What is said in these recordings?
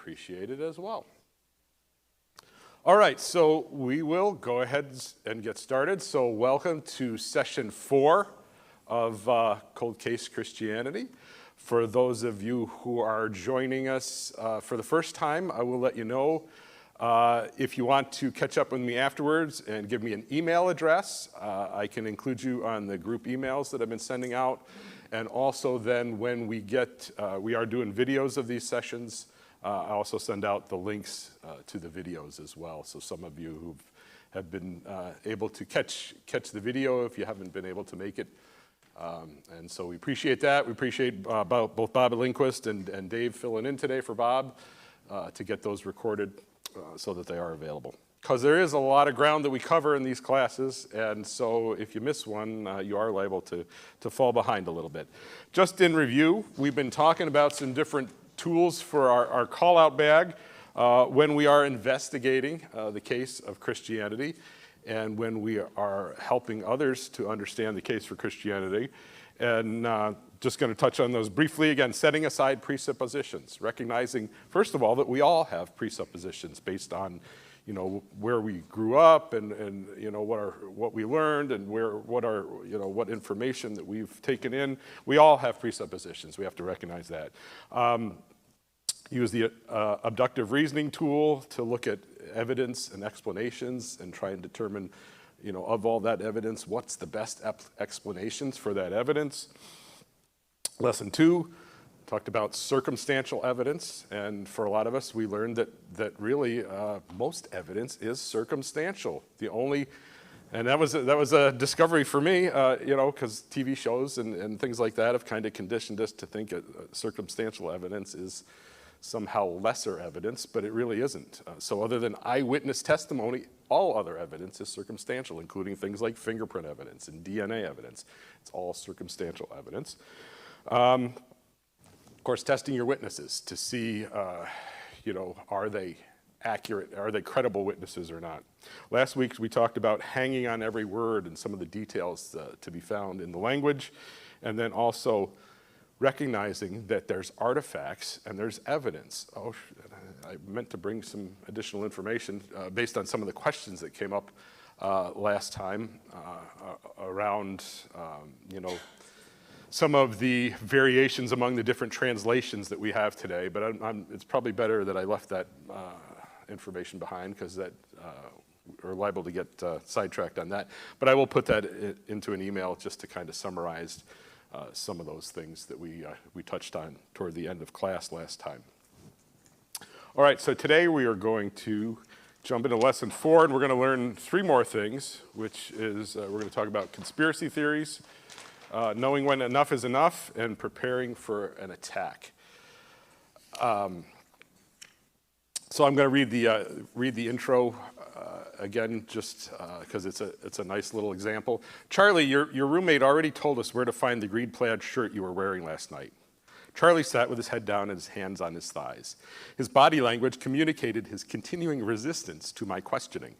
appreciate it as well. All right, so we will go ahead and get started. So welcome to session 4 of Cold Case Christianity. For those of you who are joining us for the first time, I will let you know if you want to catch up with me afterwards and give me an email address, I can include you on the group emails that I've been sending out. And also then when we are doing videos of these sessions, I also send out the links to the videos as well. So some of you who have been able to catch the video if you haven't been able to make it. And so we appreciate that. We appreciate both Bob Lindquist and Dave filling in today for Bob to get those recorded so that they are available. Because there is a lot of ground that we cover in these classes, and so if you miss one, you are liable to fall behind a little bit. Just in review, we've been talking about some different tools for our call-out bag when we are investigating the case of Christianity and when we are helping others to understand the case for Christianity. And just going to touch on those briefly. Again, setting aside presuppositions, recognizing, first of all, that we all have presuppositions based on where we grew up and what we learned and what information that we've taken in. We all have presuppositions. We have to recognize that. Use the abductive reasoning tool to look at evidence and explanations and try and determine, of all that evidence, what's the best explanations for that evidence. Lesson 2. Talked about circumstantial evidence, and for a lot of us, we learned that really most evidence is circumstantial. And that was a discovery for me, because TV shows and things like that have kind of conditioned us to think circumstantial evidence is somehow lesser evidence, but it really isn't. So other than eyewitness testimony, all other evidence is circumstantial, including things like fingerprint evidence and DNA evidence. It's all circumstantial evidence. Of course, testing your witnesses to see, are they accurate, are they credible witnesses or not. Last week, we talked about hanging on every word and some of the details to be found in the language, and then also recognizing that there's artifacts and there's evidence. Oh, I meant to bring some additional information based on some of the questions that came up last time around, some of the variations among the different translations that we have today, but it's probably better that I left that information behind because we're liable to get sidetracked on that. But I will put that into an email just to kind of summarize some of those things that we touched on toward the end of class last time. All right, so today we are going to jump into lesson 4, and we're going to learn 3 more things, which is we're going to talk about conspiracy theories, knowing when enough is enough, and preparing for an attack. So I'm going to read the intro again, just because it's a nice little example. Charlie, your roommate already told us where to find the green plaid shirt you were wearing last night. Charlie sat with his head down and his hands on his thighs. His body language communicated his continuing resistance to my questioning.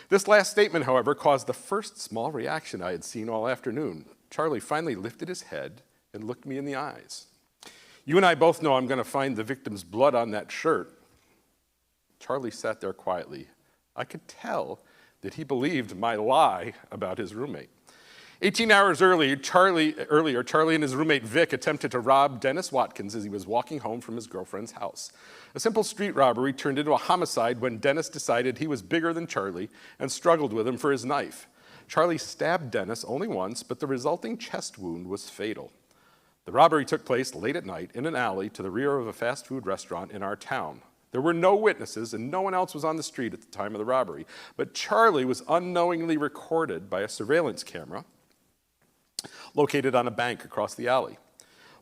This last statement, however, caused the first small reaction I had seen all afternoon. Charlie finally lifted his head and looked me in the eyes. You and I both know I'm going to find the victim's blood on that shirt. Charlie sat there quietly. I could tell that he believed my lie about his roommate. 18 hours earlier, Charlie and his roommate Vic attempted to rob Dennis Watkins as he was walking home from his girlfriend's house. A simple street robbery turned into a homicide when Dennis decided he was bigger than Charlie and struggled with him for his knife. Charlie stabbed Dennis only once, but the resulting chest wound was fatal. The robbery took place late at night in an alley to the rear of a fast food restaurant in our town. There were no witnesses and no one else was on the street at the time of the robbery, but Charlie was unknowingly recorded by a surveillance camera located on a bank across the alley.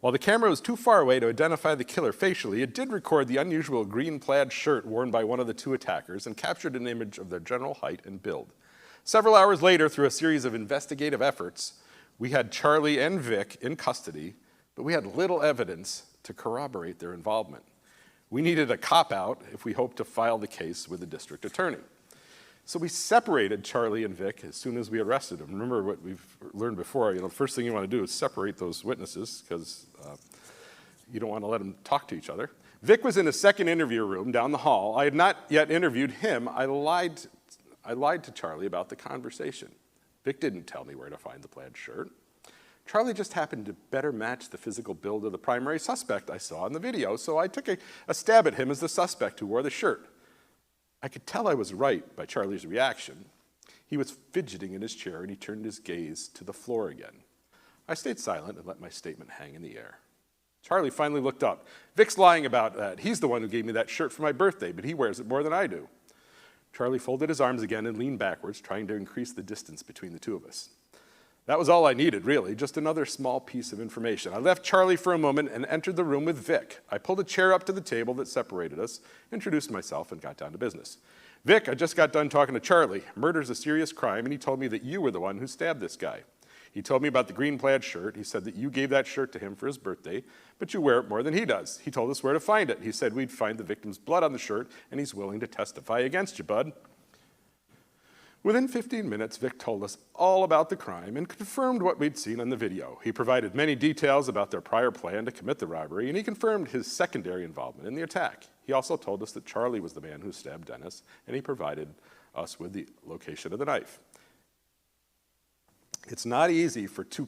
While the camera was too far away to identify the killer facially, it did record the unusual green plaid shirt worn by one of the 2 attackers and captured an image of their general height and build. Several hours later, through a series of investigative efforts, we had Charlie and Vic in custody, but we had little evidence to corroborate their involvement. We needed a cop-out if we hoped to file the case with the district attorney. So we separated Charlie and Vic as soon as we arrested them. Remember what we've learned before, the first thing you want to do is separate those witnesses because you don't want to let them talk to each other. Vic was in a second interview room down the hall. I had not yet interviewed him. I lied to Charlie about the conversation. Vic didn't tell me where to find the plaid shirt. Charlie just happened to better match the physical build of the primary suspect I saw in the video, so I took a stab at him as the suspect who wore the shirt. I could tell I was right by Charlie's reaction. He was fidgeting in his chair, and he turned his gaze to the floor again. I stayed silent and let my statement hang in the air. Charlie finally looked up. Vic's lying about that. He's the one who gave me that shirt for my birthday, but he wears it more than I do. Charlie folded his arms again and leaned backwards, trying to increase the distance between the two of us. That was all I needed, really, just another small piece of information. I left Charlie for a moment and entered the room with Vic. I pulled a chair up to the table that separated us, introduced myself, and got down to business. Vic, I just got done talking to Charlie. Murder's a serious crime, and he told me that you were the one who stabbed this guy. He told me about the green plaid shirt. He said that you gave that shirt to him for his birthday, but you wear it more than he does. He told us where to find it. He said we'd find the victim's blood on the shirt, and he's willing to testify against you, bud. Within 15 minutes, Vic told us all about the crime and confirmed what we'd seen on the video. He provided many details about their prior plan to commit the robbery, and he confirmed his secondary involvement in the attack. He also told us that Charlie was the man who stabbed Dennis, and he provided us with the location of the knife. It's not easy for two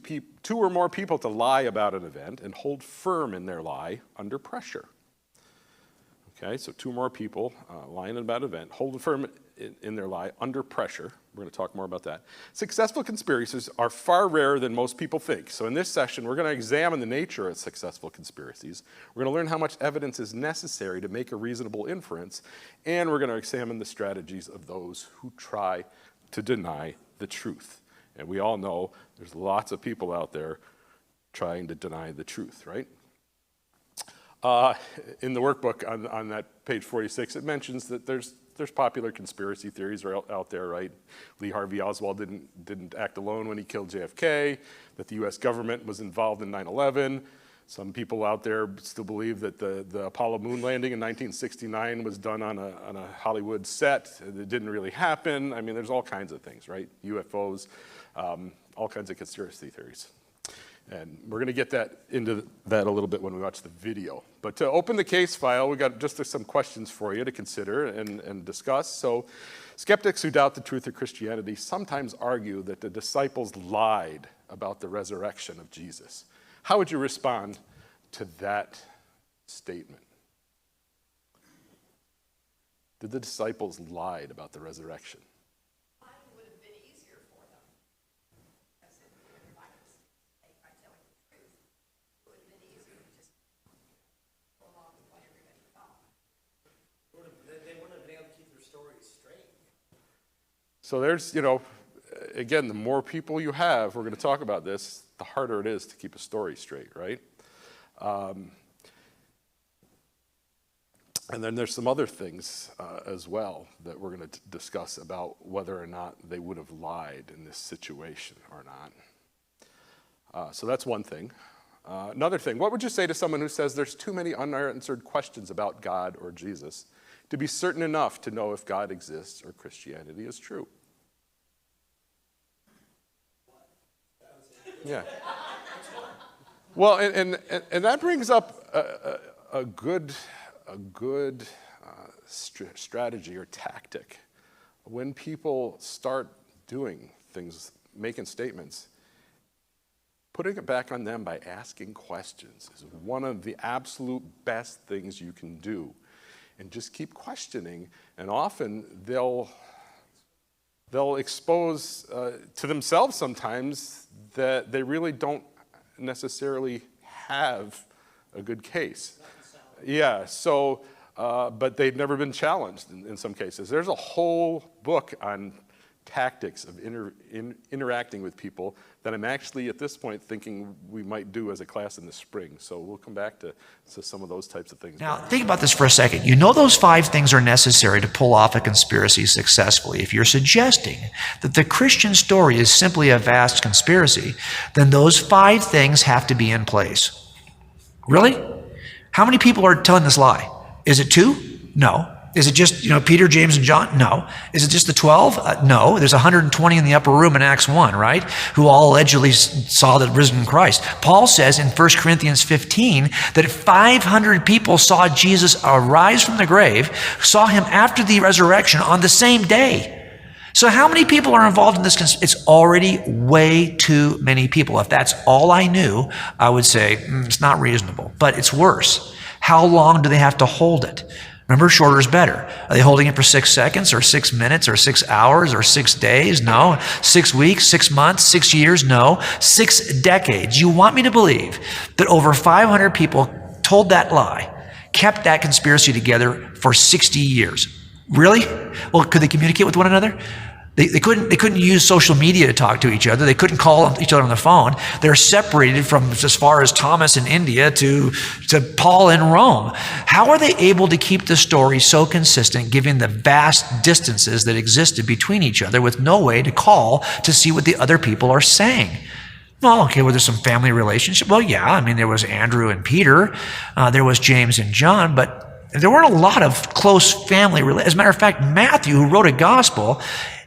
or more people to lie about an event and hold firm in their lie under pressure. Okay, so two or more people lying about an event, hold firm in their lie under pressure. We're going to talk more about that. Successful conspiracies are far rarer than most people think. So in this session, we're going to examine the nature of successful conspiracies. We're going to learn how much evidence is necessary to make a reasonable inference, and we're going to examine the strategies of those who try to deny the truth. And we all know there's lots of people out there trying to deny the truth, right? In the workbook on that page 46, it mentions that there's popular conspiracy theories out there, right? Lee Harvey Oswald didn't act alone when he killed JFK, that the US government was involved in 9/11. Some people out there still believe that the Apollo moon landing in 1969 was done on a Hollywood set. It didn't really happen. I mean, there's all kinds of things, right? UFOs, all kinds of conspiracy theories. And we're going to get into that a little bit when we watch the video. But to open the case file, we got just some questions for you to consider and discuss. So skeptics who doubt the truth of Christianity sometimes argue that the disciples lied about the resurrection of Jesus. How would you respond to that statement? Did the disciples lie about the resurrection? It would have been easier for them. Because if everybody was by telling the truth, it would have been easier to just go along with what everybody thought. They wouldn't have been able to keep their stories straight. So there's, again, the more people you have, we're going to talk about this, the harder it is to keep a story straight, right? And then there's some other things as well that we're going to discuss about whether or not they would have lied in this situation or not. So that's one thing. Another thing, what would you say to someone who says there's too many unanswered questions about God or Jesus to be certain enough to know if God exists or Christianity is true? Yeah. Well, and that brings up a good strategy or tactic. When people start doing things, making statements, putting it back on them by asking questions is one of the absolute best things you can do. And just keep questioning, and often they'll expose to themselves sometimes that they really don't necessarily have a good case. Yeah, so, but they've never been challenged in some cases. There's a whole book on tactics of interacting with people that I'm actually at this point thinking we might do as a class in the spring. So we'll come back to some of those types of things. Now, think about this for a second. You know those 5 things are necessary to pull off a conspiracy successfully. If you're suggesting that the Christian story is simply a vast conspiracy, then those 5 things have to be in place. Really? How many people are telling this lie? Is it 2? No. Is it just, Peter, James, and John? No. Is it just the 12? No. There's 120 in the upper room in Acts 1, right? Who all allegedly saw the risen Christ. Paul says in 1 Corinthians 15 that 500 people saw Jesus arise from the grave, saw him after the resurrection on the same day. So how many people are involved in this? It's already way too many people. If that's all I knew, I would say it's not reasonable. But it's worse. How long do they have to hold it? Remember, shorter is better. Are they holding it for 6 seconds or 6 minutes or 6 hours or 6 days? No. 6 weeks, 6 months, 6 years? No. 6 decades. You want me to believe that over 500 people told that lie, kept that conspiracy together for 60 years? Really? Well, could they communicate with one another? They couldn't use social media to talk to each other. They couldn't call each other on the phone. They're separated from as far as Thomas in India to Paul in Rome. How are they able to keep the story so consistent given the vast distances that existed between each other with no way to call to see what the other people are saying? Well, okay, well, there's some family relationship. Well, yeah, I mean, there was Andrew and Peter. There was James and John, but there weren't a lot of close family relations. As a matter of fact, Matthew, who wrote a gospel,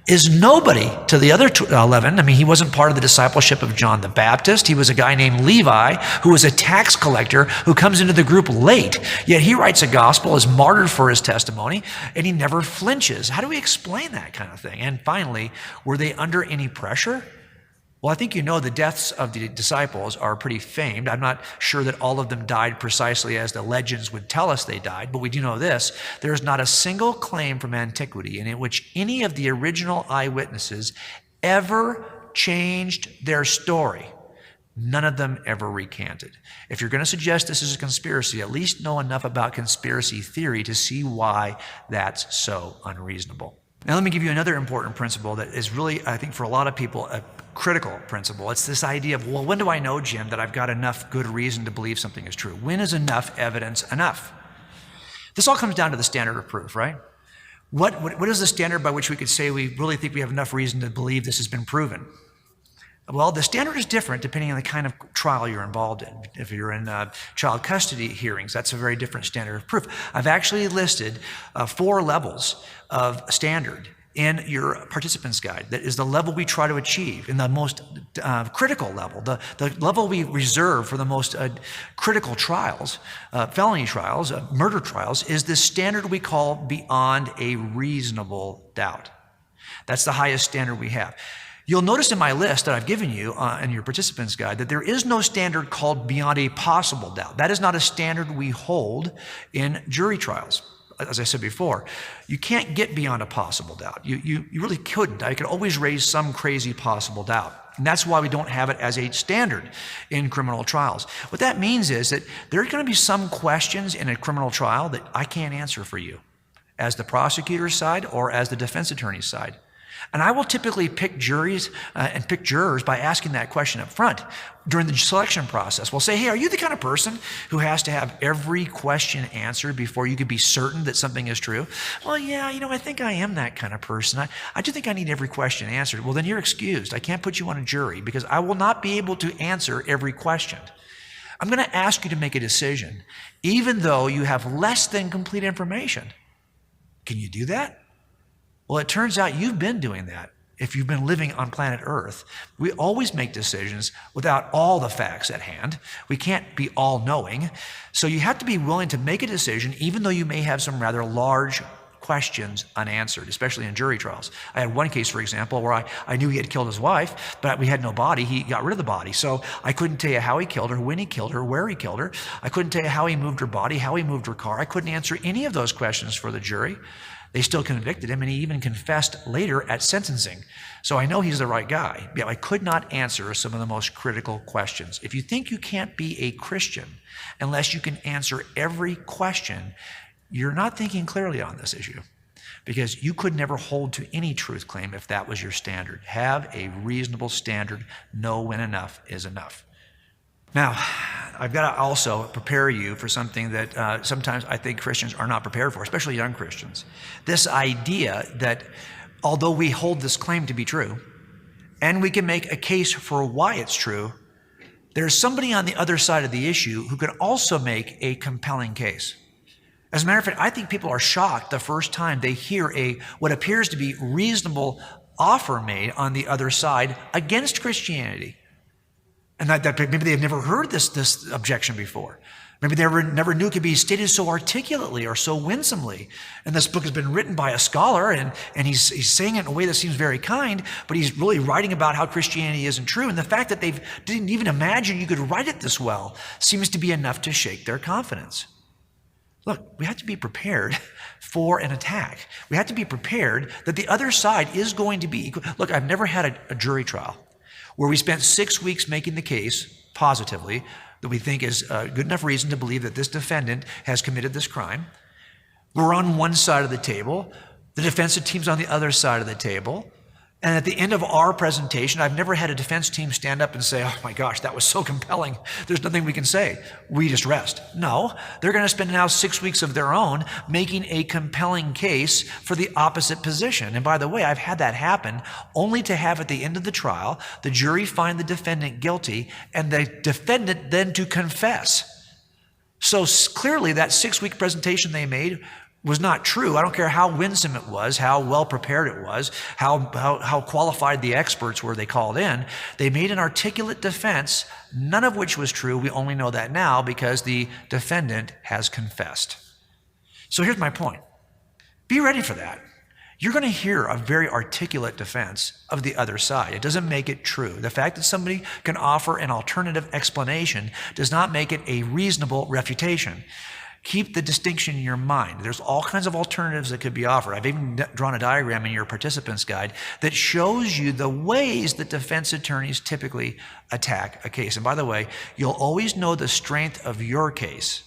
is nobody to the other 11. I mean, he wasn't part of the discipleship of John the Baptist. He was a guy named Levi, who was a tax collector who comes into the group late. Yet he writes a gospel, is martyred for his testimony, and he never flinches. How do we explain that kind of thing? And finally, were they under any pressure? Well, I think the deaths of the disciples are pretty famed. I'm not sure that all of them died precisely as the legends would tell us they died, but we do know this. There is not a single claim from antiquity in which any of the original eyewitnesses ever changed their story. None of them ever recanted. If you're going to suggest this is a conspiracy, at least know enough about conspiracy theory to see why that's so unreasonable. Now, let me give you another important principle that is really, I think, for a lot of people, a critical principle. It's this idea of, well, when do I know, Jim, that I've got enough good reason to believe something is true? When is enough evidence enough? This all comes down to the standard of proof, right? What is the standard by which we could say we really think we have enough reason to believe this has been proven? Well, the standard is different depending on the kind of trial you're involved in. If you're in child custody hearings, that's a very different standard of proof. I've actually listed 4 levels of standard in your participants guide. That is the level we try to achieve in the most critical level, the level we reserve for the most critical trials, felony trials, murder trials, is the standard we call beyond a reasonable doubt. That's the highest standard we have. You'll notice in my list that I've given you in your participants guide that there is no standard called beyond a possible doubt. That is not a standard we hold in jury trials. As I said before, you can't get beyond a possible doubt. You really couldn't. I could always raise some crazy possible doubt. And that's why we don't have it as a standard in criminal trials. What that means is that there are going to be some questions in a criminal trial that I can't answer for you as the prosecutor's side or as the defense attorney's side. And I will typically pick juries and pick jurors by asking that question up front during the selection process. We'll say, hey, are you the kind of person who has to have every question answered before you could be certain that something is true? Well, yeah, I think I am that kind of person. I do think I need every question answered. Well, then you're excused. I can't put you on a jury because I will not be able to answer every question. I'm going to ask you to make a decision, even though you have less than complete information. Can you do that? Well, it turns out you've been doing that if you've been living on planet Earth. We always make decisions without all the facts at hand. We can't be all-knowing. So you have to be willing to make a decision even though you may have some rather large questions unanswered, especially in jury trials. I had one case, for example, where I knew he had killed his wife, but we had no body. He got rid of the body. So I couldn't tell you how he killed her, when he killed her, where he killed her. I couldn't tell you how he moved her body, how he moved her car. I couldn't answer any of those questions for the jury. They still convicted him, and he even confessed later at sentencing. So I know he's the right guy. Yet I could not answer some of the most critical questions. If you think you can't be a Christian unless you can answer every question, you're not thinking clearly on this issue, because you could never hold to any truth claim if that was your standard. Have a reasonable standard. Know when enough is enough. Now, I've got to also prepare you for something that sometimes I think Christians are not prepared for, especially young Christians. This idea that although we hold this claim to be true, and we can make a case for why it's true, there's somebody on the other side of the issue who can also make a compelling case. As a matter of fact, I think people are shocked the first time they hear what appears to be reasonable offer made on the other side against Christianity. And that maybe they've never heard this objection before. Maybe they never knew it could be stated so articulately or so winsomely. And this book has been written by a scholar, and he's saying it in a way that seems very kind, but he's really writing about how Christianity isn't true. And the fact that they didn't even imagine you could write it this well seems to be enough to shake their confidence. Look, we have to be prepared for an attack. We have to be prepared that the other side is going to be equal. Look, I've never had a jury trial where we spent 6 weeks making the case positively that we think is good enough reason to believe that this defendant has committed this crime. We're on one side of the table. The defensive team's on the other side of the table. And at the end of our presentation, I've never had a defense team stand up and say, oh my gosh, that was so compelling. There's nothing we can say. We just rest. No, they're going to spend now 6 weeks of their own making a compelling case for the opposite position. And by the way, I've had that happen only to have at the end of the trial, the jury find the defendant guilty and the defendant then to confess. So clearly that 6-week presentation they made was not true. I don't care how winsome it was, how well prepared it was, how qualified the experts were they called in. They made an articulate defense, none of which was true. We only know that now because the defendant has confessed. So here's my point. Be ready for that. You're going to hear a very articulate defense of the other side. It doesn't make it true. The fact that somebody can offer an alternative explanation does not make it a reasonable refutation. Keep the distinction in your mind. There's all kinds of alternatives that could be offered. I've even drawn a diagram in your participants guide that shows you the ways that defense attorneys typically attack a case. And by the way, you'll always know the strength of your case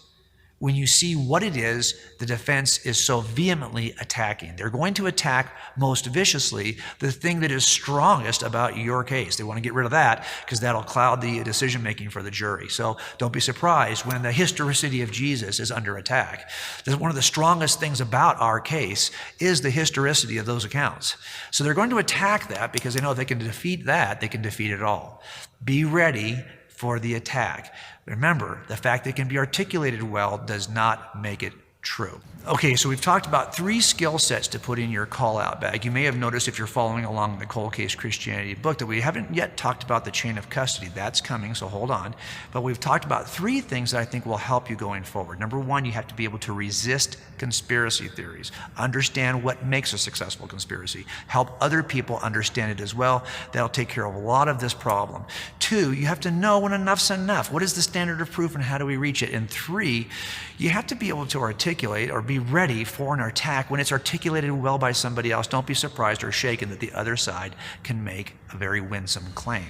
when you see what it is the defense is so vehemently attacking. They're going to attack most viciously the thing that is strongest about your case. They want to get rid of that because that'll cloud the decision-making for the jury. So don't be surprised when the historicity of Jesus is under attack. One of the strongest things about our case is the historicity of those accounts. So they're going to attack that because they know if they can defeat that, they can defeat it all. Be ready for the attack. Remember, the fact that it can be articulated well does not make it true. Okay, so we've talked about 3 skill sets to put in your call-out bag. You may have noticed if you're following along the Cold Case Christianity book that we haven't yet talked about the chain of custody. That's coming, so hold on. But we've talked about 3 things that I think will help you going forward. Number 1, you have to be able to resist conspiracy theories. Understand what makes a successful conspiracy. Help other people understand it as well. That'll take care of a lot of this problem. 2, you have to know when enough's enough. What is the standard of proof and how do we reach it? And 3, you have to be able to articulate or be ready for an attack when it's articulated well by somebody else. Don't be surprised or shaken that the other side can make a very winsome claim.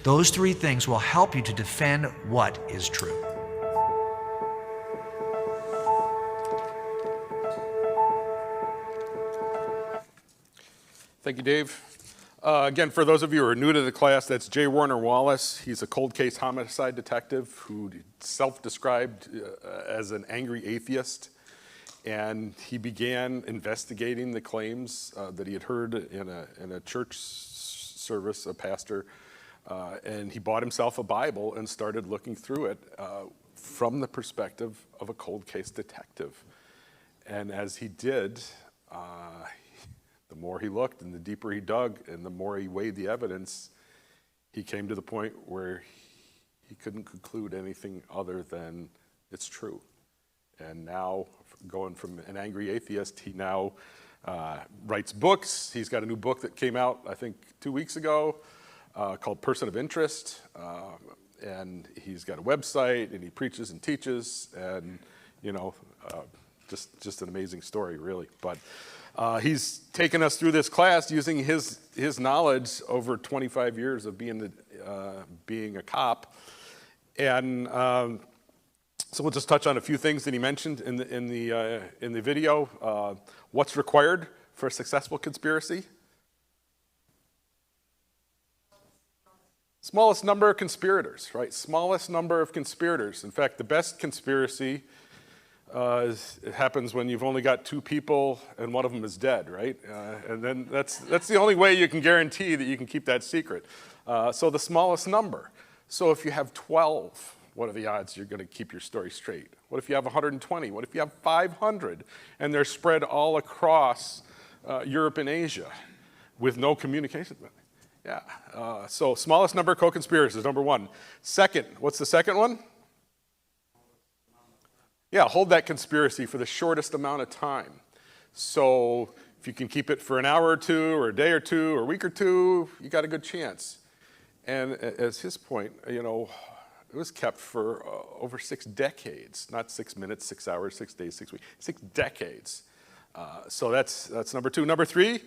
Those 3 things will help you to defend what is true. Thank you, Dave. Again, for those of you who are new to the class, that's J. Warner Wallace. He's a cold case homicide detective who self-described as an angry atheist. And he began investigating the claims that he had heard in a church service, a pastor, and he bought himself a Bible and started looking through it from the perspective of a cold case detective. And as he did, the more he looked and the deeper he dug and the more he weighed the evidence, he came to the point where he couldn't conclude anything other than it's true. And now, going from an angry atheist, he now writes books. He's got a new book that came out, I think, 2 weeks ago called Person of Interest. And he's got a website, and he preaches and teaches, and, just an amazing story, really. But he's taken us through this class using his knowledge over 25 years of being a cop. And so we'll just touch on a few things that he mentioned in the video. What's required for a successful conspiracy? Smallest number of conspirators, right? Smallest number of conspirators. In fact, the best conspiracy it happens when you've only got 2 people and one of them is dead, right? And then that's the only way you can guarantee that you can keep that secret. So the smallest number. So if you have 12, What are the odds you're going to keep your story straight? What if you have 120? What if you have 500? And they're spread all across Europe and Asia with no communication. Yeah, so smallest number of co-conspirators, number one. Second, what's the second one? Yeah, hold that conspiracy for the shortest amount of time. So if you can keep it for an hour or two, or a day or two, or a week or two, you got a good chance. And as his point, you know, it was kept for over 6 decades, not 6 minutes, 6 hours, 6 days, 6 weeks, 6 decades. So that's number two. Number three,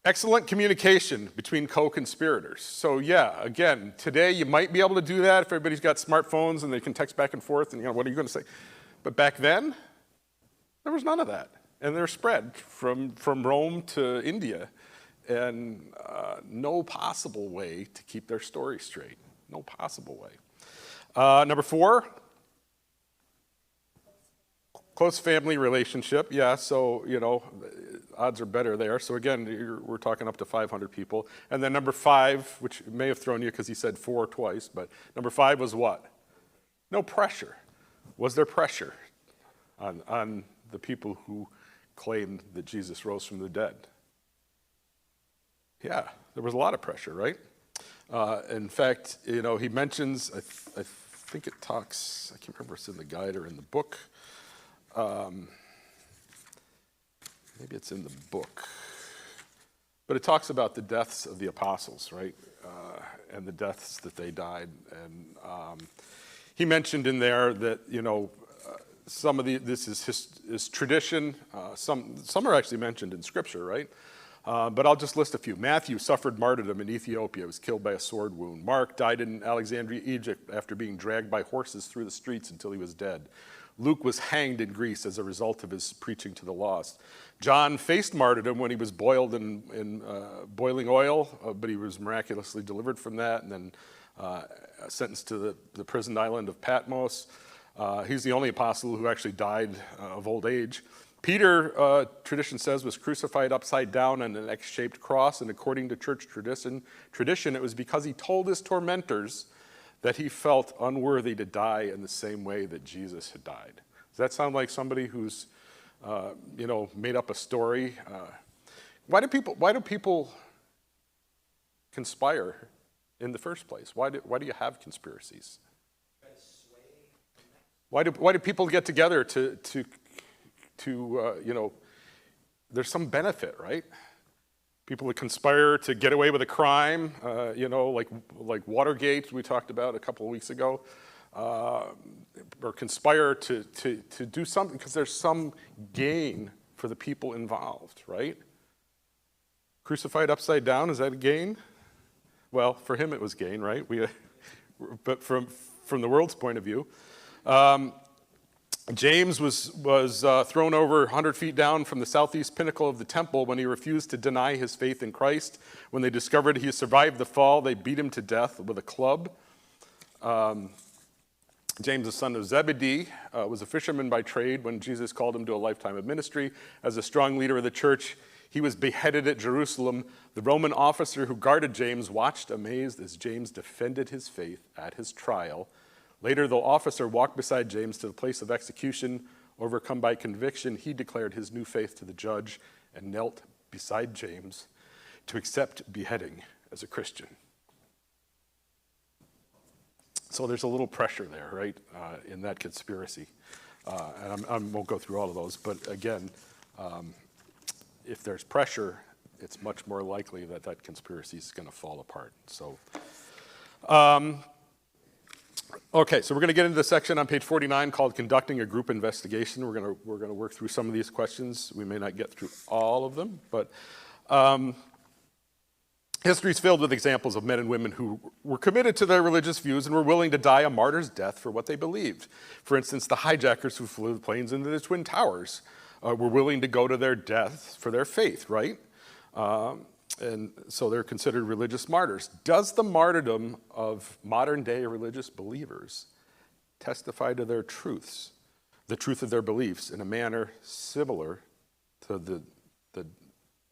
excellent communication between co-conspirators. So yeah, again, today you might be able to do that if everybody's got smartphones and they can text back and forth and, you know, what are you going to say? But back then, there was none of that. And they're spread from Rome to India. And no possible way to keep their story straight. No possible way. Number four, close family relationship. Yeah, so, you know, odds are better there. So again, we're talking up to 500 people. And then number five, which may have thrown you because he said 4 twice, but number 5 was what? No pressure. Was there pressure on the people who claimed that Jesus rose from the dead? Yeah, there was a lot of pressure, right? In fact, you know, he mentions, I think it talks, I can't remember if it's in the guide or in the book. Maybe it's in the book. But it talks about the deaths of the apostles, right? And the deaths that they died. And he mentioned in there that, you know, some of this is tradition. Some are actually mentioned in Scripture, right? But I'll just list a few. Matthew suffered martyrdom in Ethiopia, was killed by a sword wound. Mark died in Alexandria, Egypt, after being dragged by horses through the streets until he was dead. Luke was hanged in Greece as a result of his preaching to the lost. John faced martyrdom when he was boiled in boiling oil, but he was miraculously delivered from that and then sentenced to the prison island of Patmos. He's the only apostle who actually died of old age. Peter, tradition says, was crucified upside down on an X-shaped cross, and according to church tradition, it was because he told his tormentors that he felt unworthy to die in the same way that Jesus had died. Does that sound like somebody who's, you know, made up a story? Why do people conspire in the first place? Why do you have conspiracies? Why do people get together to you know, there's some benefit, right? People that conspire to get away with a crime, you know, like Watergate we talked about a couple of weeks ago, or conspire to do something because there's some gain for the people involved, right? Crucified upside down, is that a gain? Well, for him it was gain, right? But from the world's point of view. James was thrown over 100 feet down from the southeast pinnacle of the temple when he refused to deny his faith in Christ. When they discovered he survived the fall, they beat him to death with a club. James, the son of Zebedee, was a fisherman by trade when Jesus called him to a lifetime of ministry. As a strong leader of the church, he was beheaded at Jerusalem. The Roman officer who guarded James watched amazed as James defended his faith at his trial. Later, the officer walked beside James to the place of execution. Overcome by conviction, he declared his new faith to the judge and knelt beside James to accept beheading as a Christian. So there's a little pressure there, right, in that conspiracy. And I won't go through all of those, but again, if there's pressure, it's much more likely that that conspiracy is going to fall apart. So, okay, so we're going to get into the section on page 49 called Conducting a Group Investigation. We're going to work through some of these questions. We may not get through all of them, but history is filled with examples of men and women who were committed to their religious views and were willing to die a martyr's death for what they believed. For instance, the hijackers who flew the planes into the Twin Towers were willing to go to their death for their faith, right? And so they're considered religious martyrs. Does the martyrdom of modern-day religious believers testify to their truths, the truth of their beliefs, in a manner similar to the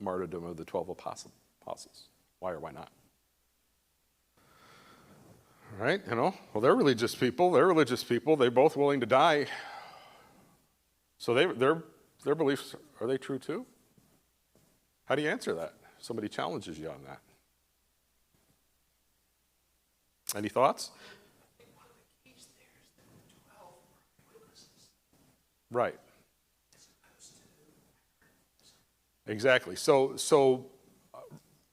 martyrdom of the 12 apostles? Why or why not? right? Well, they're religious people. They're both willing to die. So their beliefs, are they true too? How do you answer that? Somebody challenges you on that. Any thoughts? Right. Exactly. So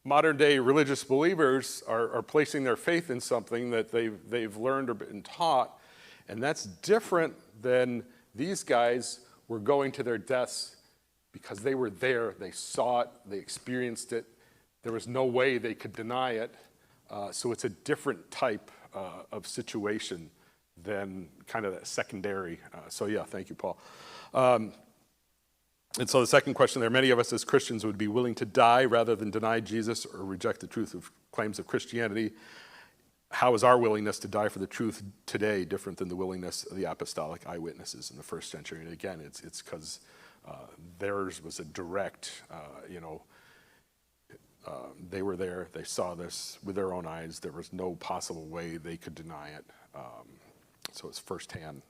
modern day religious believers are placing their faith in something that they've learned or been taught, and that's different than these guys were going to their deaths because they were there, they saw it, they experienced it. There was no way they could deny it. So it's a different type of situation than kind of that secondary. So yeah, thank you, Paul. And so the second question there, many of us as Christians would be willing to die rather than deny Jesus or reject the truth of claims of Christianity. How is our willingness to die for the truth today different than the willingness of the apostolic eyewitnesses in the first century? And again, it's because theirs was a direct, they were there, they saw this with their own eyes. There was no possible way they could deny it. So it's firsthand.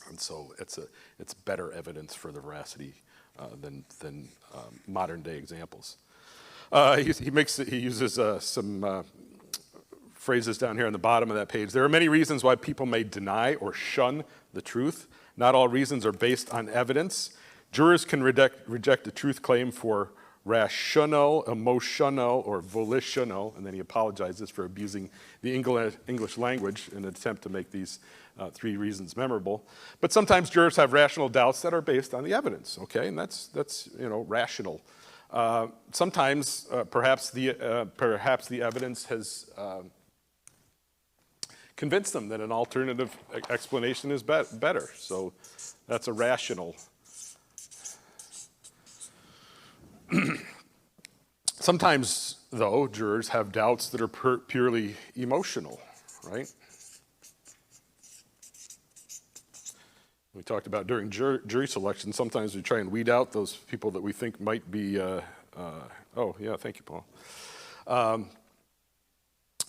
And so it's better evidence for the veracity than modern day examples. He uses some phrases down here on the bottom of that page. There are many reasons why people may deny or shun the truth. Not all reasons are based on evidence. Jurors can reject a truth claim for rational, emotional, or volitional, and then he apologizes for abusing the English language in an attempt to make these three reasons memorable. But sometimes jurors have rational doubts that are based on the evidence, okay, and that's rational. Sometimes perhaps the evidence has convinced them that an alternative explanation is better, so that's a rational. Sometimes, though, jurors have doubts that are purely emotional, right? We talked about during jury selection, sometimes we try and weed out those people that we think might be, oh, yeah, thank you, Paul,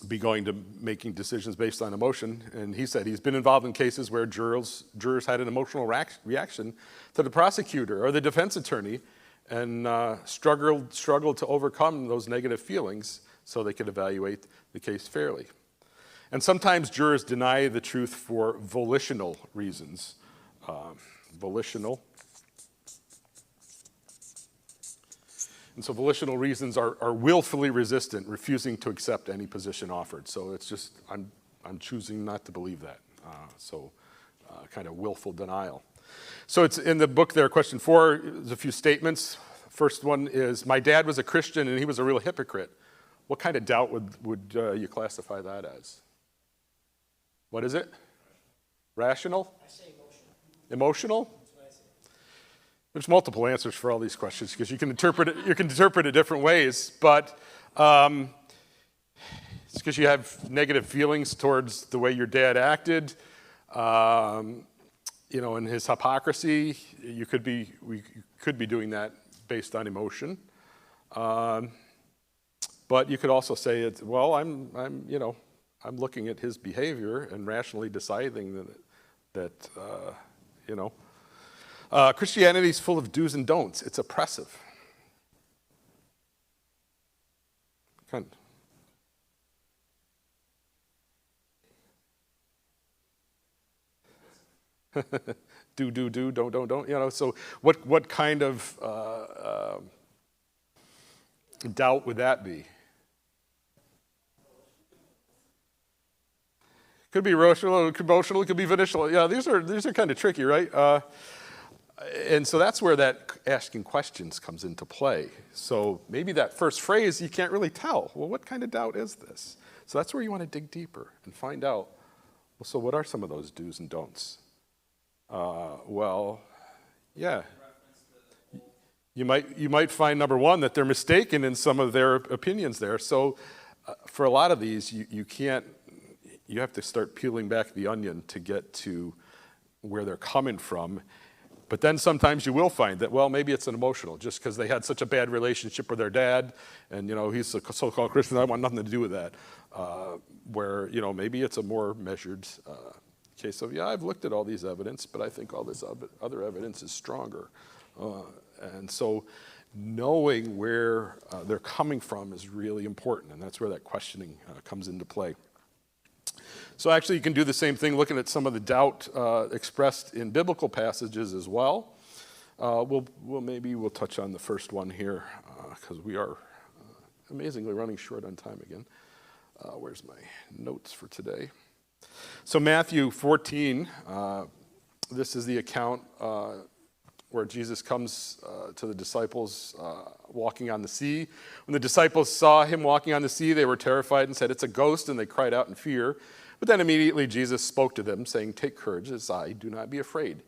be going to making decisions based on emotion. And he said he's been involved in cases where jurors had an emotional reaction to the prosecutor or the defense attorney and struggled to overcome those negative feelings so they could evaluate the case fairly. And sometimes jurors deny the truth for volitional reasons. Volitional. And so volitional reasons are willfully resistant, refusing to accept any position offered. So it's just, I'm choosing not to believe that. Kind of willful denial. So it's in the book there, question 4, there's a few statements. First one is, my dad was a Christian and he was a real hypocrite. What kind of doubt would you classify that as? What is it? Rational? I say emotional. Emotional? That's what I say. There's multiple answers for all these questions because you can interpret it different ways, but it's because you have negative feelings towards the way your dad acted. In his hypocrisy, we could be doing that based on emotion. But you could also say, I'm looking at his behavior and rationally deciding that Christianity is full of do's and don'ts. It's oppressive. Kind of. do, don't. So what kind of doubt would that be? Could be emotional, it could be volitional. Yeah, these are kind of tricky, right? And so that's where that asking questions comes into play. So maybe that first phrase, you can't really tell. Well, what kind of doubt is this? So that's where you want to dig deeper and find out, well, so what are some of those do's and don'ts? You might find, number one, that they're mistaken in some of their opinions there. So for a lot of these, you have to start peeling back the onion to get to where they're coming from. But then sometimes you will find that, well, maybe it's an emotional, just because they had such a bad relationship with their dad, and, he's a so-called Christian, I want nothing to do with that. Where, maybe it's a more measured case of, yeah, I've looked at all these evidence, but I think all this other evidence is stronger. And so knowing where they're coming from is really important, and that's where that questioning comes into play. So actually, you can do the same thing looking at some of the doubt expressed in biblical passages as well. We'll touch on the first one here because we are amazingly running short on time again. Where's my notes for today? So Matthew 14, this is the account where Jesus comes to the disciples walking on the sea. When the disciples saw him walking on the sea, they were terrified and said, "It's a ghost," and they cried out in fear. But then immediately Jesus spoke to them, saying, "Take courage, it's I, do not be afraid."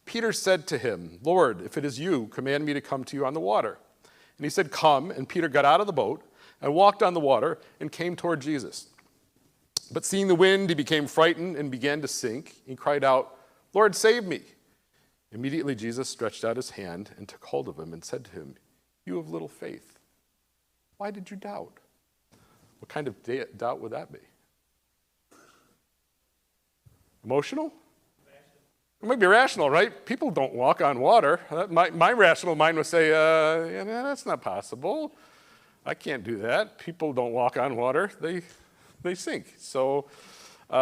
Peter said to him, "Lord, if it is you, command me to come to you on the water." And he said, "Come." And Peter got out of the boat and walked on the water and came toward Jesus. But seeing the wind, he became frightened and began to sink. He cried out, "Lord, save me." Immediately Jesus stretched out his hand and took hold of him and said to him, "You have little faith. Why did you doubt?" What kind of doubt would that be? Emotional? It might be rational, right? People don't walk on water. My rational mind would say, yeah, that's not possible. I can't do that. People don't walk on water. They sink. So, They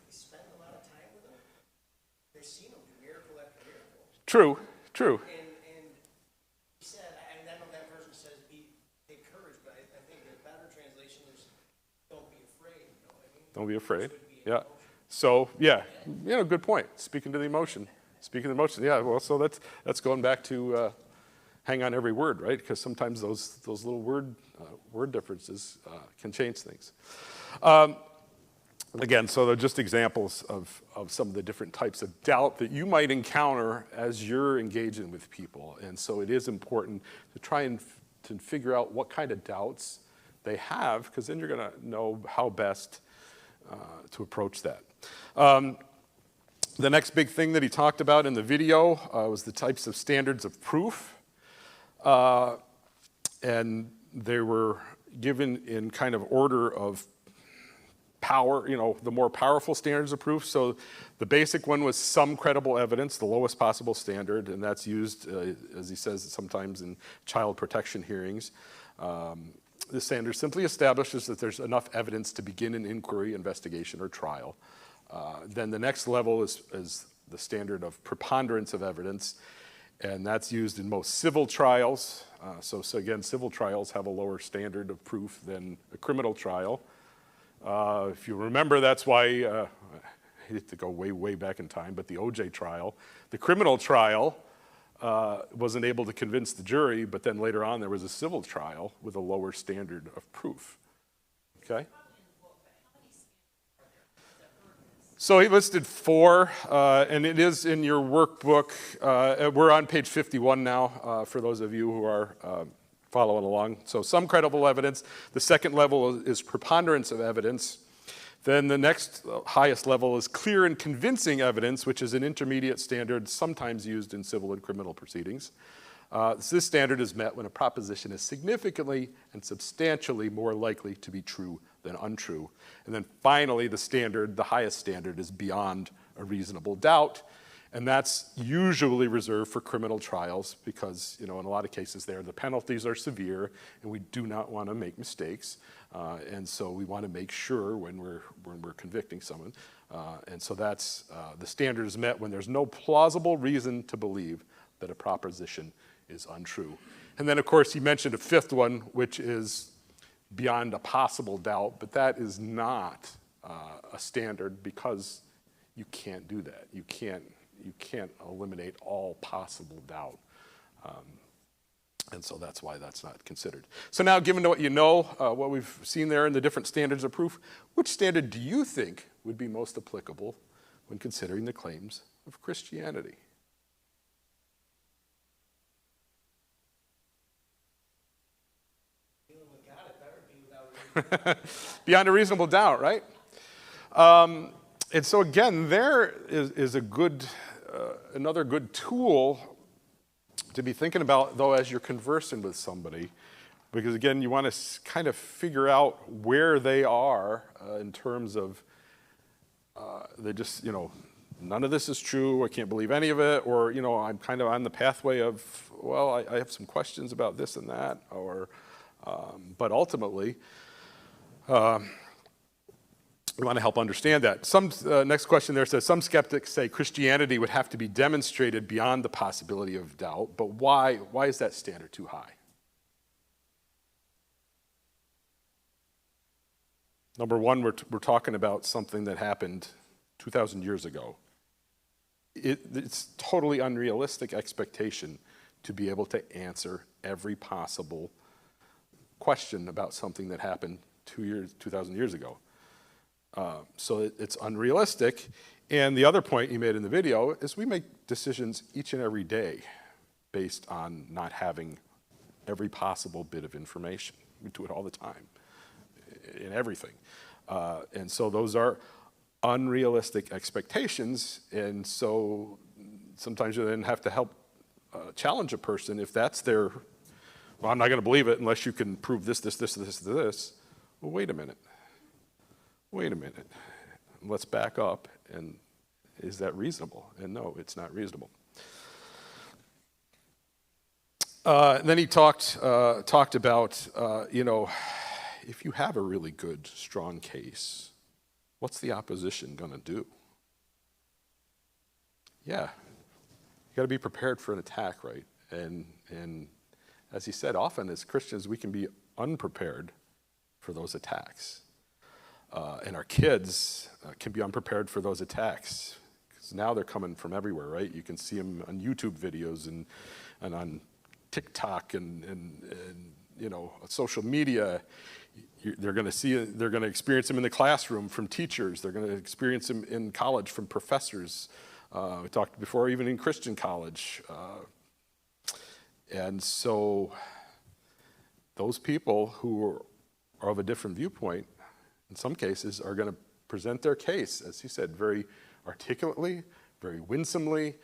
spend a lot of time with them. They've seen them do miracle after miracle. true. And he said, and I know that version says, take courage, but I think the better translation is, don't be afraid. You know what I mean? Don't be afraid. Yeah. So, yeah, good point. Speaking to the emotion. Yeah, well, so that's going back to hang on every word, right? Because sometimes those little word differences can change things. Again, so they're just examples of some of the different types of doubt that you might encounter as you're engaging with people. And so it is important to try and to figure out what kind of doubts they have, because then you're going to know how best to approach that. The next big thing that he talked about in the video was the types of standards of proof. And they were given in kind of order of power, the more powerful standards of proof. So the basic one was some credible evidence, the lowest possible standard, and that's used, as he says, sometimes in child protection hearings. The standard simply establishes that there's enough evidence to begin an inquiry, investigation, or trial. Then the next level is the standard of preponderance of evidence, and that's used in most civil trials. So again, civil trials have a lower standard of proof than a criminal trial. If you remember, that's why, I hate to go way back in time, but the OJ trial, the criminal trial wasn't able to convince the jury, but then later on there was a civil trial with a lower standard of proof. Okay? So he listed 4, and it is in your workbook. We're on page 51 now, for those of you who are following along. So some credible evidence. The second level is preponderance of evidence. Then the next highest level is clear and convincing evidence, which is an intermediate standard sometimes used in civil and criminal proceedings. This standard is met when a proposition is significantly and substantially more likely to be true than untrue. And then finally, the highest standard is beyond a reasonable doubt. And that's usually reserved for criminal trials because, in a lot of cases there, the penalties are severe and we do not want to make mistakes. And so we want to make sure when we're convicting someone. And so that's, the standard is met when there's no plausible reason to believe that a proposition is untrue. And then, of course, he mentioned a fifth one, which is beyond a possible doubt, but that is not a standard because you can't do that. You can't eliminate all possible doubt. And so that's why that's not considered. So now, given what you know, what we've seen there in the different standards of proof, which standard do you think would be most applicable when considering the claims of Christianity? God, it better be without Beyond a reasonable doubt, right? And so again, there is a good, another good tool to be thinking about, though, as you're conversing with somebody, because again, you want to kind of figure out where they are in terms of they just, none of this is true, I can't believe any of it, or, I'm kind of on the pathway of, well, I have some questions about this and that, or, but ultimately, we want to help understand that. Next question there says, some skeptics say Christianity would have to be demonstrated beyond the possibility of doubt, but why is that standard too high? Number one, we're talking about something that happened 2,000 years ago. It's totally unrealistic expectation to be able to answer every possible question about something that happened 2,000 years ago. So it's unrealistic. And the other point you made in the video is we make decisions each and every day based on not having every possible bit of information. We do it all the time in everything. And so those are unrealistic expectations. And so sometimes you then have to help challenge a person if that's their, well, I'm not going to believe it unless you can prove this. Well, wait a minute. Let's back up, and is that reasonable? And no, it's not reasonable. And then he talked about, if you have a really good, strong case, what's the opposition going to do? Yeah, you got to be prepared for an attack, right? And as he said, often as Christians, we can be unprepared for those attacks. And our kids can be unprepared for those attacks because now they're coming from everywhere, right? You can see them on YouTube videos and on TikTok and social media. They're going to experience them in the classroom from teachers. They're going to experience them in college from professors. We talked before, even in Christian college. And so those people who are of a different viewpoint, in some cases, are going to present their case, as he said, very articulately, very winsomely,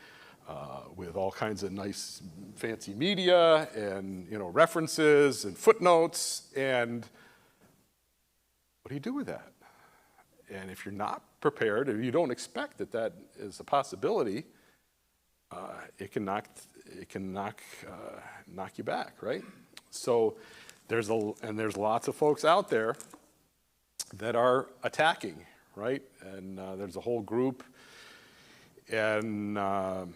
with all kinds of nice, fancy media and references and footnotes. And what do you do with that? And if you're not prepared, or you don't expect that is a possibility, it can knock you back, right? So there's lots of folks out there that are attacking, right? And there's a whole group, and in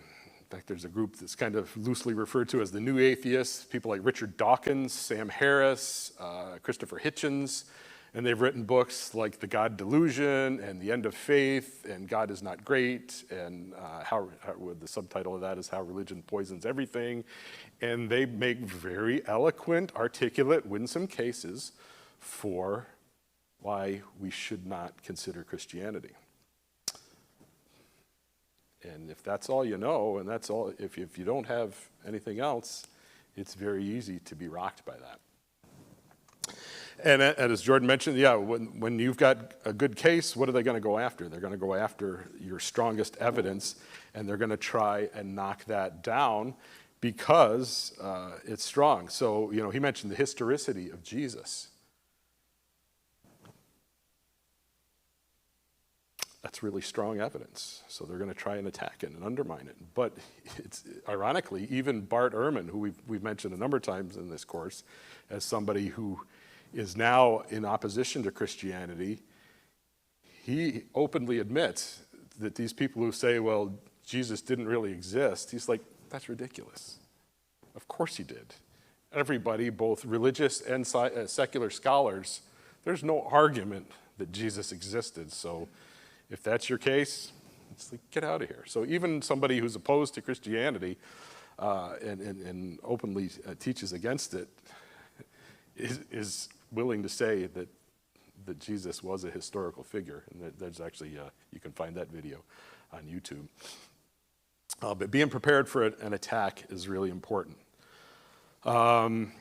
fact, there's a group that's kind of loosely referred to as the New Atheists, people like Richard Dawkins, Sam Harris, Christopher Hitchens, and they've written books like The God Delusion and The End of Faith and God is Not Great, and the subtitle of that is How Religion Poisons Everything. And they make very eloquent, articulate, winsome cases for why we should not consider Christianity. And if that's all you know, and that's all, if you don't have anything else, it's very easy to be rocked by that. And as Jordan mentioned, yeah, when you've got a good case, what are they going to go after? They're going to go after your strongest evidence, and they're going to try and knock that down because it's strong. So, he mentioned the historicity of Jesus. That's really strong evidence. So they're going to try and attack it and undermine it. But it's ironically, even Bart Ehrman, who we've mentioned a number of times in this course, as somebody who is now in opposition to Christianity, he openly admits that these people who say, well, Jesus didn't really exist, he's like, that's ridiculous. Of course he did. Everybody, both religious and secular scholars, there's no argument that Jesus existed. So if that's your case, it's like, get out of here. So even somebody who's opposed to Christianity and openly teaches against it is willing to say that Jesus was a historical figure. And there's actually, you can find that video on YouTube. But being prepared for an attack is really important. Jordan,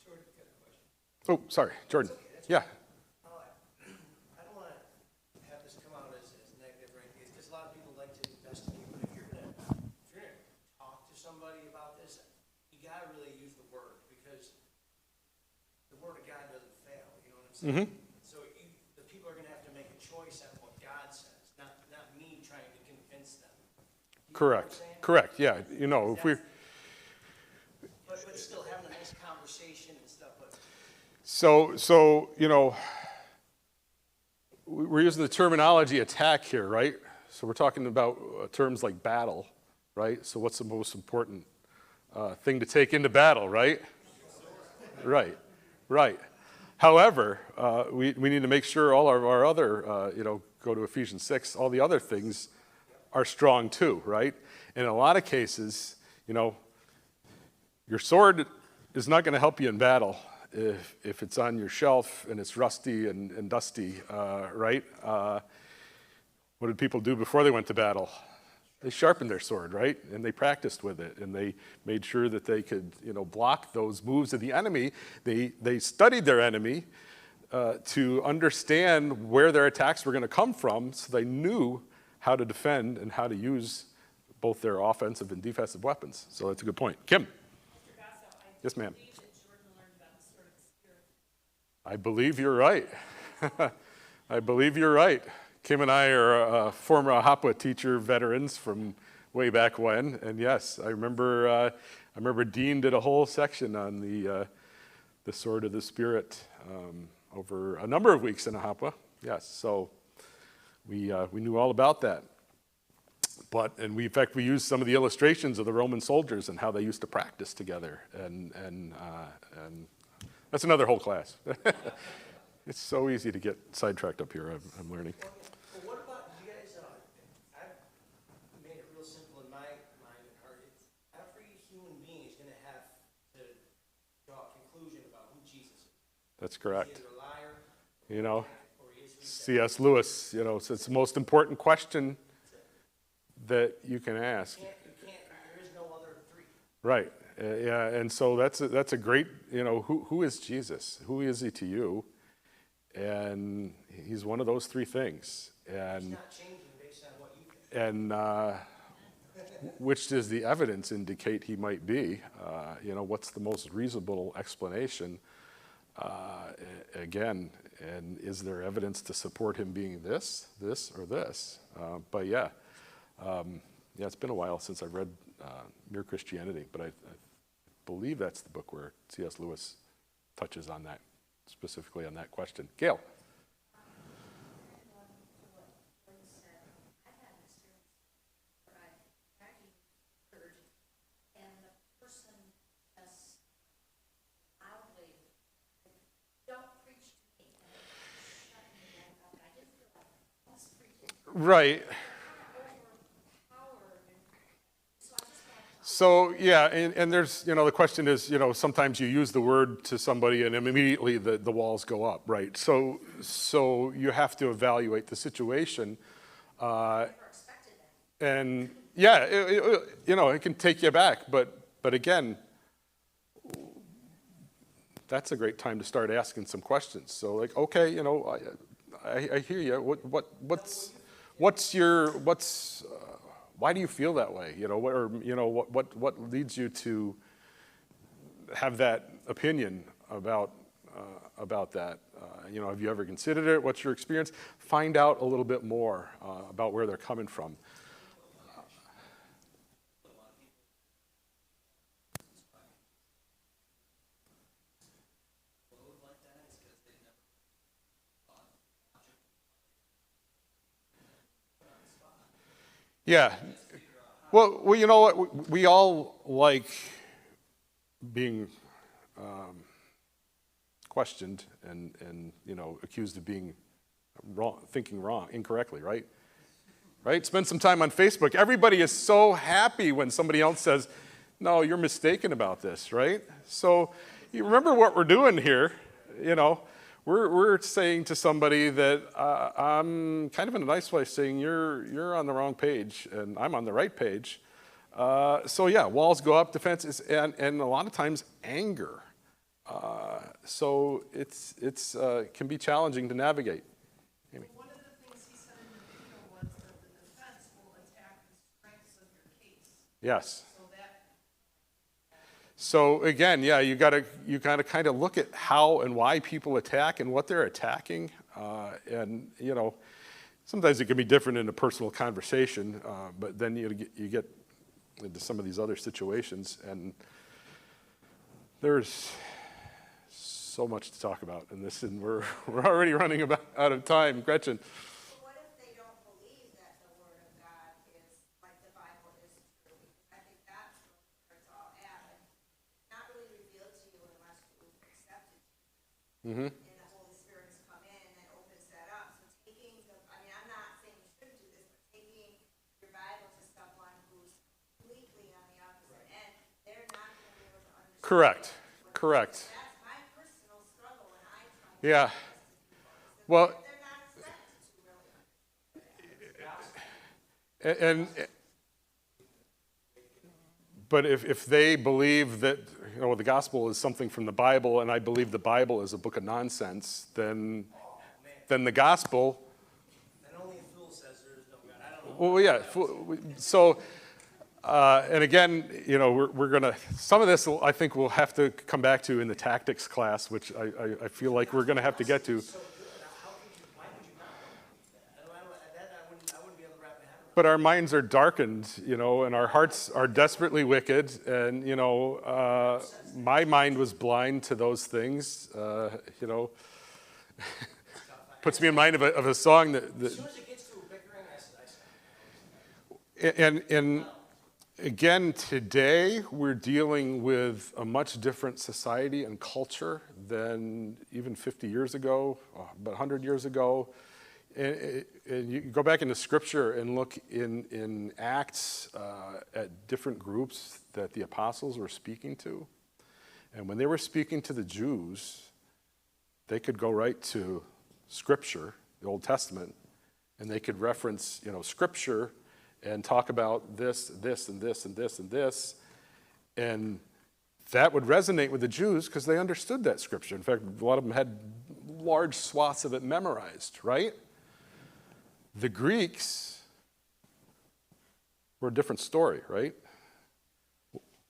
got a question. Oh, sorry, Jordan. Yeah. I everybody about this, you gotta really use the word, because the word of God doesn't fail, you know what I'm saying? So the people are gonna have to make a choice on what God says, not me trying to convince them. You know what I'm Correct. saying? Correct. Yeah. You know, if we But still having a nice conversation and stuff, but so you know, we're using the terminology attack here, right? So we're talking about terms like battle, right? So what's the most important thing to take into battle, right? Right. Right. However, we need to make sure all of our other, go to Ephesians 6, all the other things are strong too, right? And in a lot of cases, your sword is not going to help you in battle if it's on your shelf and it's rusty and dusty, right? What did people do before they went to battle? They sharpened their sword, right? And they practiced with it, and they made sure that they could, block those moves of the enemy. They studied their enemy to understand where their attacks were going to come from, so they knew how to defend and how to use both their offensive and defensive weapons. So that's a good point. Kim? Yes, ma'am. I believe you're right. I believe you're right. Kim and I are former Ahapwa teacher veterans from way back when, and yes, I remember Dean did a whole section on the sword of the Spirit over a number of weeks in Ahapwa. Yes, so we knew all about that. In fact, we used some of the illustrations of the Roman soldiers and how they used to practice together, and that's another whole class. It's so easy to get sidetracked up here. I'm learning. But what about you guys? I've made it real simple in my mind and heart. Every human being is going to have to draw a conclusion about who Jesus is. That's correct. He's either a liar, or he is who he says. C.S. Lewis, so it's the most important question that you can ask. There is no other three. Right. Yeah, and so that's a great, who is Jesus? Who is he to you? And he's one of those three things. And He's not changing based on what you think. and which does the evidence indicate he might be? What's the most reasonable explanation? Again, and is there evidence to support him being this, or this? But yeah, it's been a while since I've read Mere Christianity, but I believe that's the book where C.S. Lewis touches on that, specifically on that question. Gail? Right. So yeah, and there's, the question is, sometimes you use the word to somebody and immediately the walls go up, right? So you have to evaluate the situation. And yeah, it can take you back, but again, that's a great time to start asking some questions. So like, okay, I hear you. Why do you feel that way? What leads you to have that opinion about that? Have you ever considered it? What's your experience? Find out a little bit more about where they're coming from. Yeah. Well, you know what? We all like being questioned and accused of being wrong, thinking wrong, incorrectly, right? Right? Spend some time on Facebook. Everybody is so happy when somebody else says, "No, you're mistaken about this," right? So you remember what we're doing here, We're saying to somebody that I'm kind of in a nice way saying you're on the wrong page and I'm on the right page. So yeah, walls go up, defenses, and a lot of times anger. So it's can be challenging to navigate. Amy. One of the things he said in the video was that the defense will attack the strengths of your case. Yes. So that So again, yeah, you gotta kind of look at how and why people attack and what they're attacking, and sometimes it can be different in a personal conversation, but then you get into some of these other situations, and there's so much to talk about in this, and we're already running out of time. Gretchen. But what if they don't believe that the Word of God is, like the Bible is true? Because I think that's where it's all at. And it's not really revealed to you unless you accept it. Mm-hmm. And the Holy Spirit has come in and then opens that up. So I'm not saying you shouldn't do this, but taking your Bible to someone who's completely on the opposite end, they're not going to be able to understand. Correct. Correct. That's my personal struggle when I try to Yeah. express to people. Well, They're not expected to really. and but if they believe that the gospel is something from the Bible, and I believe the Bible is a book of nonsense, then the gospel. And only a fool says there is no God. I don't know. Well, yeah. So, and again, we're gonna, some of this I think we'll have to come back to in the tactics class, which I feel like we're gonna have to get to. So good. Why would you not believe that? I wouldn't be able to wrap my head around. But our minds are darkened, and our hearts are desperately wicked, and my mind was blind to those things. Puts me in mind of a song that As soon as it gets to a bickering, I say. and again, today we're dealing with a much different society and culture than even 50 years ago, about 100 years ago. And you go back into Scripture and look in Acts at different groups that the apostles were speaking to. And when they were speaking to the Jews, they could go right to Scripture, the Old Testament, and they could reference, Scripture and talk about this, this, and this, and this, and this. And that would resonate with the Jews because they understood that Scripture. In fact, a lot of them had large swaths of it memorized, right? The Greeks were a different story, right?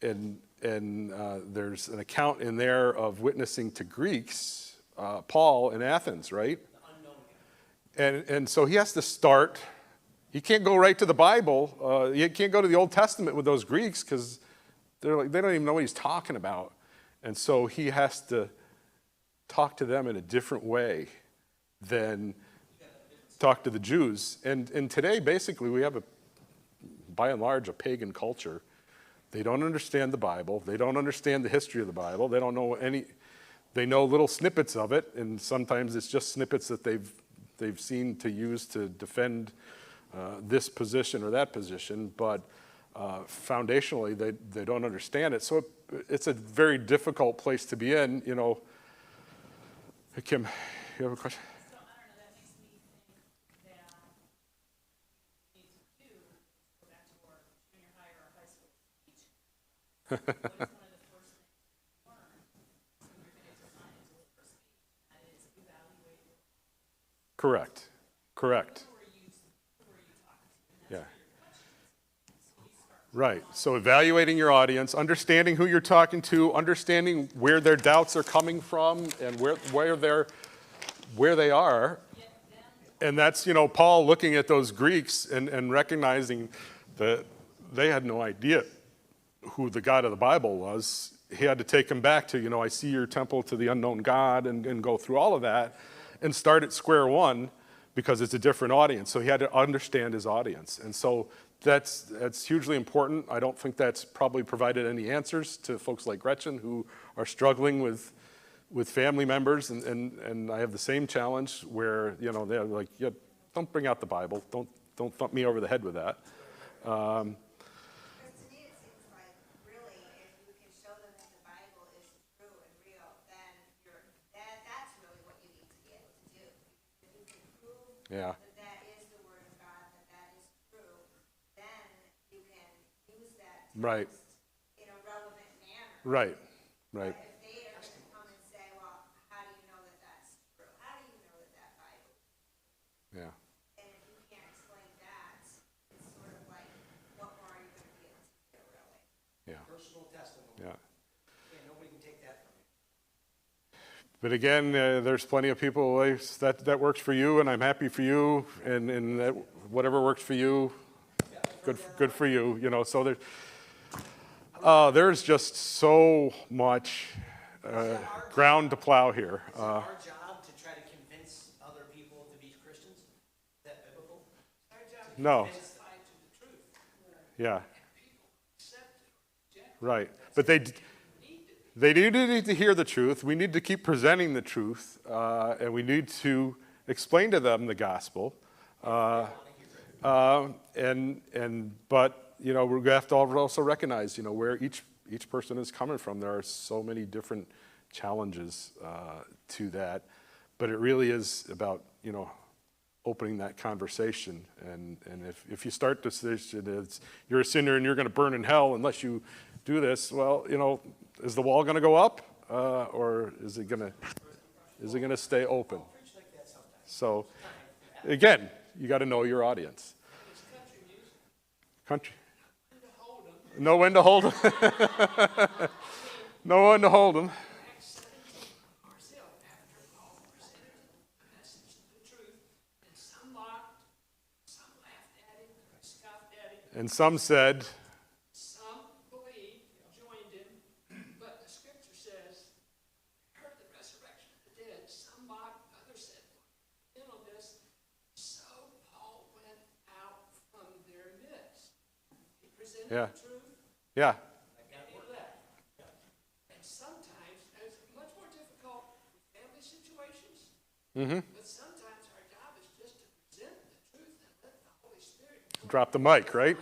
And there's an account in there of witnessing to Greeks, Paul in Athens, right? And so he has to start. He can't go right to the Bible. He can't go to the Old Testament with those Greeks because they don't even know what he's talking about. And so he has to talk to them in a different way than talk to the Jews. And today, basically, we have by and large, a pagan culture. They don't understand the Bible. They don't understand the history of the Bible. They don't know they know little snippets of it, and sometimes it's just snippets that they've seen to use to defend this position or that position, but foundationally, they don't understand it. So it's a very difficult place to be in, Kim, you have a question? So I don't know, that makes me think that what you need to do is go back to our junior high or high school speech. What is one of the first things you learn when you're getting to science or for speech? That is evaluate your Correct. who are you talking to? And Yeah. that's where your questions. So you start. Right. So evaluating your audience, understanding who you're talking to, understanding where their doubts are coming from and where they are. And that's, Paul looking at those Greeks and recognizing that they had no idea who the God of the Bible was. He had to take them back to, I see your temple to the unknown God and go through all of that and start at square one because it's a different audience. So he had to understand his audience. And so that's hugely important. I don't think that's probably provided any answers to folks like Gretchen who are struggling with family members, and I have the same challenge where they're like, yeah, don't bring out the Bible, don't thump me over the head with that. Because to me, it seems like really, if you can show them that the Bible is true and real, then that's really what you need to be able to do. If you can prove Yeah. that is the Word of God, that is true, then you can use that Right. text in a relevant manner. Right. But if they are going to come and say, well, how do you know that that's true? How do you know that Bible? Yeah. And if you can't explain that, it's sort of like, what more are you going to be able to do, really? Yeah. Personal testimony. Yeah. But again, there's plenty of people that works for you, and I'm happy for you, and that whatever works for you, good for you. You know, so there's just so much ground to plow here. Is it our job to try to convince other people to be Christians? Is that biblical? No. Convince them to the truth. Yeah. Right. But they do need to hear the truth. We need to keep presenting the truth, and we need to explain to them the gospel. But you know, we have to also recognize, you know, where each person is coming from. There are so many different challenges to that, but it really is about, you know, opening that conversation. And if you start this, you're a sinner and you're going to burn in hell unless you do this. Well, you know, is the wall going to go up, or is it going to stay open? So, again, you got to know your audience. Country. Know when to hold them. Know when to hold them. And some said, some believed, joined him, but the scripture says, heard the resurrection of the dead. Some mocked, others said, you know this. So Paul went out from their midst. He presented Yeah. the truth, yeah, and he left. And sometimes it's much more difficult with family situations. But sometimes our job is just to present the truth and let the Holy Spirit drop the mic, right?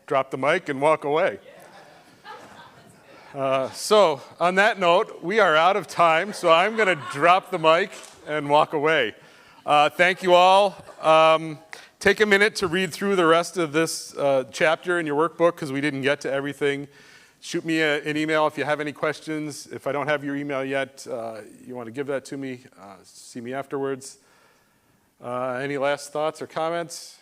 Drop the mic and walk away. So, on that note, we are out of time, so I'm going to drop the mic and walk away. Thank you all. Take a minute to read through the rest of this chapter in your workbook, because we didn't get to everything. Shoot me an email if you have any questions. If I don't have your email yet, you want to give that to me, see me afterwards. Any last thoughts or comments?